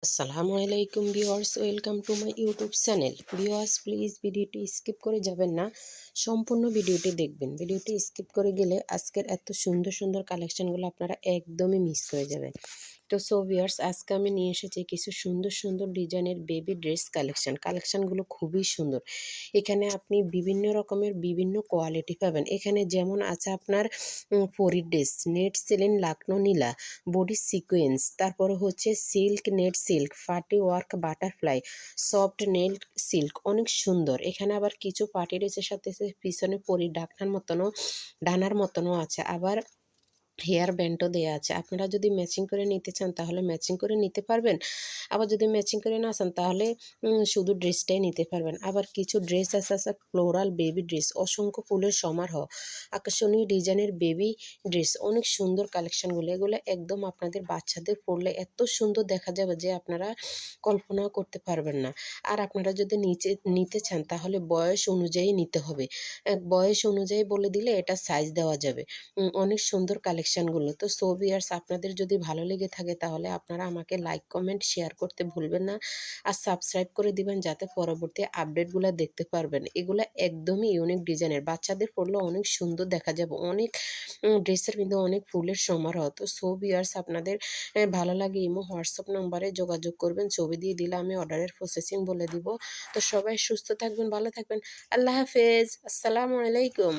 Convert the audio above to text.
আসসালামু আলাইকুম viewers, welcome to my YouTube channel. Viewers, please ভিডিওটি স্কিপ করে যাবেন না, সম্পূর্ণ ভিডিওটি দেখবেন। ভিডিওটি স্কিপ করে গেলে আজকের এত সুন্দর সুন্দর কালেকশনগুলো আপনারা একদমই মিস করে যাবেন। তো ভিউয়ার্স, আজকে আমি নিয়ে এসেছি কিছু সুন্দর সুন্দর ডিজাইনের বেবি ড্রেস কালেকশনগুলো খুবই সুন্দর। এখানে আপনি বিভিন্ন রকমের বিভিন্ন কোয়ালিটি পাবেন। এখানে যেমন আছে আপনার পরি ড্রেস, নেট সেলিন লাকনো নীলা, বডি সিকোয়েন্স, তারপরে হচ্ছে সিল্ক নেট সিল্ক, ফাটি work butterfly, soft nail silk, অনেক সুন্দর। এখানে আবার কিছু পার্টি ড্রেসের সাথে পিছনে পরি ডানার মতনও আছে, আবার হেয়ার ব্যান্ডও দেওয়া আছে। আপনারা যদি ম্যাচিং করে নিতে চান তাহলে ম্যাচিং করে নিতে পারবেন, আবার যদি ম্যাচিং করে না চান তাহলে শুধু ড্রেসটাই নিতে পারবেন। আবার কিছু ড্রেস আছে ফ্লোরাল বেবি ড্রেস, অসংখ্য ফুলের সমারোহ, আকর্ষণীয় ডিজাইনের বেবি ড্রেস, অনেক সুন্দর কালেকশনগুলো। এগুলো একদম আপনাদের বাচ্চাদের পরলে এত সুন্দর দেখা যাবে যে আপনারা কল্পনাও করতে পারবেন না। আর আপনারা যদি নিতে চান তাহলে বয়স অনুযায়ী নিতে হবে, বয়স অনুযায়ী বলে দিলে এটা সাইজ দেওয়া যাবে। অনেক সুন্দর কালেকশনগুলো। তো ভিউয়ার্স, আপনাদের যদি ভালো লেগে থাকে তাহলে আপনারা আমাকে লাইক কমেন্ট শেয়ার করতে ভুলবেন না, আর সাবস্ক্রাইব করে দিবেন যাতে পরবর্তী আপডেটগুলো দেখতে পারবেন। এগুলো একদমই ইউনিক ডিজাইনের, বাচ্চাদের পরলে অনেক সুন্দর দেখা যাবে। অনেক ড্রেসের কিন্তু অনেক ফুলের সমারোহ। তো ভিউয়ার্স, আপনাদের ভালো লাগে ইমো হোয়াটসঅ্যাপ নাম্বারে যোগাযোগ করবেন, ছবি দিয়ে দিলে আমি অর্ডারের প্রসেসিং বলে দিব। তো সবাই সুস্থ থাকবেন, ভালো থাকবেন। আল্লাহ হাফেজ, আসসালামু আলাইকুম।